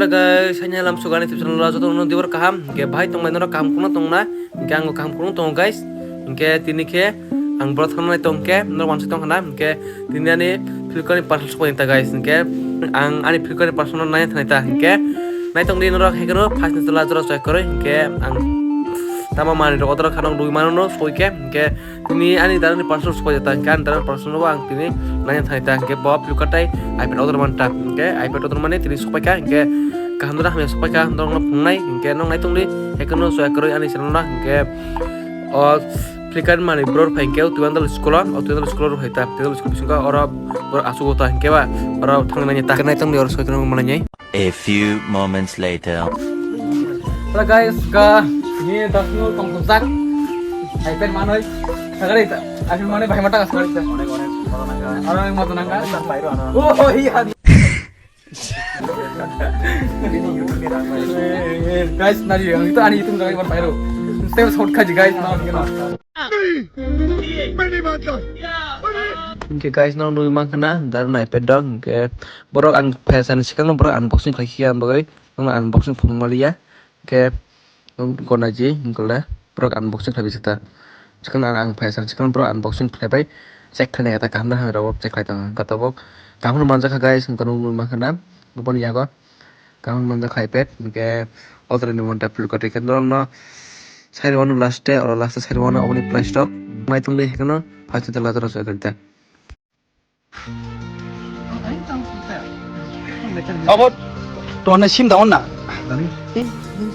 Hello guys, hanya lam sugani tip channel raja tong dibar kaham, ke bhai tong mainora kaham kuno tong na, ke ang kaham kuno tong guys, ke tini ke ang berat hamna tong ke, nor mansi tong hana, ke tini ani filkani parcel support ita guys, ke ang ani filkani parcel nor naya thanita, ke nai tong di nor hekero fast nista raja raja kore, ke ang tama mani ro odra khanong dui manono soike, ke tini ani darani parcel support ita, ke ani darani parcel no ang tini naya thanita, ke bob filkatai iPad odra manta, ke iPad odra mane tini supaya ke kahandra hame supaya ndong pungnai ke nong nai tongli hekono soya koroi ani selona ke flickr mani bror phaike tuandal skola ro haita tuandal skol bisinga ora bor asugota ke ba ora thangnai ta nai tongli ora soy kono manai A few moments later. Hello guys, ka ni dasnu tong sak iPad manoi sagari ta iPad mane bhai mata sagari ta ora mata nanga oh iya guys nari yang itu ani itu nggak ibar bayro step short kaji guys now okay guys now nu mang kana dar na iPad dong ke borok ang fashion sekarang borok unboxing lagi ya bagai nang unboxing phone malia ke kona ji ngala borok unboxing lagi kita sekarang ang fashion sekarang borok unboxing play check thane kata kamna ha ro check lai tang kata bok kamu manja ka guys kanu mang kana bukan ya kok kamu manja ka iPad ke other ni monta appeal kate kan no side one last day or last side one only price stock mai tung le kan first te la tara sa karta अब तो ना SIM दाउन ना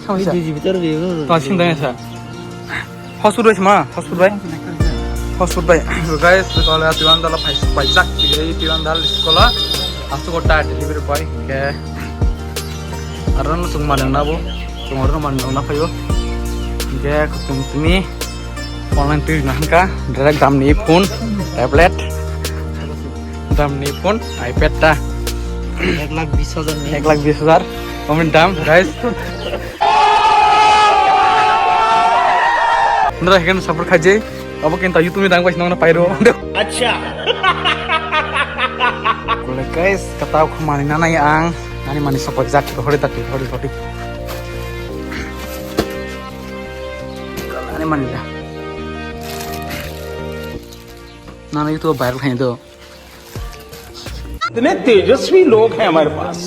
तो SIM दाउन सा hospital है मा हॉस्पिटल गाइस तो कॉल तिवान दाला पैसा ये तिवान दाल स्कूल आसु कोटा डिलीवरी बॉय के अरन सुंग मानना वो तुम्हारे मानना पायो के तुमनी ऑनलाइन पे ना का डायरेक्ट दाम नहीं फोन टैबलेट दाम नहीं फोन आईपैड ता 1,20,000 कमेंट दाम गाइस नरा हेकन सपोर्ट खाजे अब किंता यूट्यूब में दांग बाइस नंगना पाइरो अच्छा कोले गाइस कताव खमानि ना नाय आं नानि मानि सपोर्ट जाति हरि ताति हरि हरि नानि मानि दा नानि यूट्यूब वायरल खाइ दो इतने तेजस्वी लोग हैं हमारे पास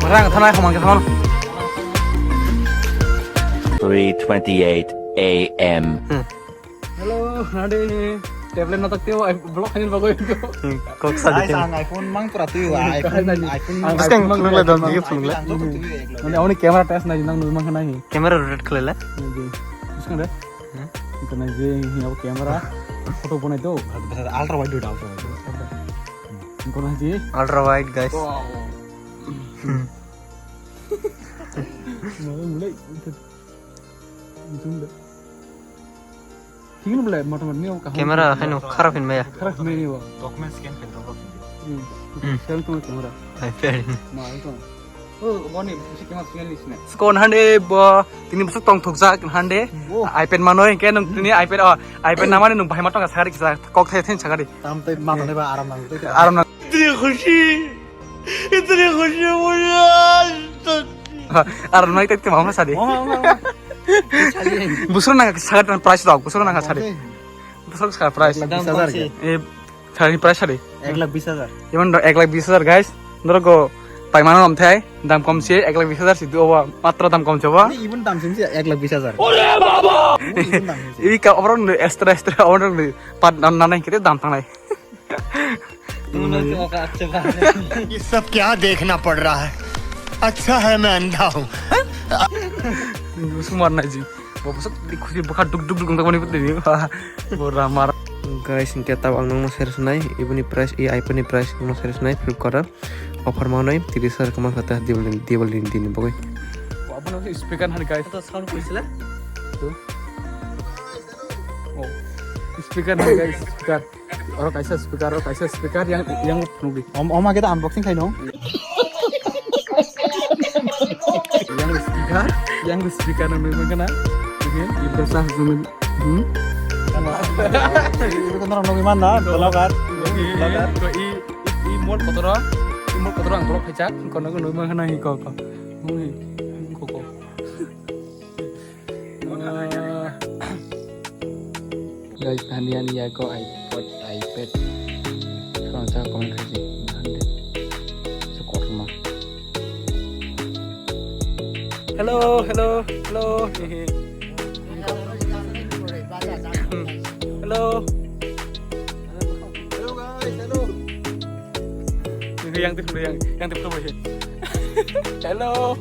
Marang tanah kemana kita mana? 3:28 a.m. Hello, nade tablet na takti ho blog kanin bago itu. Kok Ay sang iPhone mang pura tuyo iPhone Sekarang mang nungla dalam dia phone la. Nade awni camera test na jinang nung mang kana hi. camera rotate khala Nade. Sekarang deh. Itu na je hi ab camera photo banai do. ultra wide do ultra wide Inkon na je. ultra wide guys Mulai itu. Itu dah. Tinggal boleh motor ni apa? camera hanu kharap hin maya Kerap ni apa? document scan kan robot Sekarang tu kamera. iPad Mah itu. Oh, bani mesti kamera scan ni sini. skon hande bo tini busuk tong thukja hande iPad manoi ke nung tini iPad iPad namane nung bhai matong sagari kisa kok thai thin sagari tam tai mata ne ba aram nang tai aram na इतनी खुशी मुझे aram na itte mamma sadi busur na sagari price dog busur na sadi busur sa price 20,000 e sari price sadi 1,20,000 even 1,20,000 guys norogo paimana om thai dam kom si 1,20,000 sidu owa matra dam kom coba ini even tam sini 1,20,000 ini ka orang extra orang pad nanai kita dam tangai ये सब क्या देखना पड़ रहा है अच्छा है मैं अंधा हूँ semua naji busuk di kusi buka duk duk duk untuk kau ni putih ni borah marah guys ini kita tahu ang nong serius naik ibu ni price iPhone ni price nong serius naik Flipkart offer mau naik 30,000 kemana kata dia beli ini pokoknya Apa namanya speaker hari guys? itu sound kuislah Tuh. Oh. Speaker hari guys, speaker. Orang kaisa speaker yang penuh di. Oma kita unboxing kayak dong speaker, yang di speaker namanya mana? Oke, itu sah zoom. Itu kan orang nunggu mana? Belok kan? I mốt của tôi đó, i mốt của tôi đang blog hay chắc, còn nó có nối mà này có, có. Guys, hanian ya ko iPad. Sekarang saya komen kerja, hande. Sekor rumah. Hello. Hello. Yang tip dulu yang tip dulu Hello.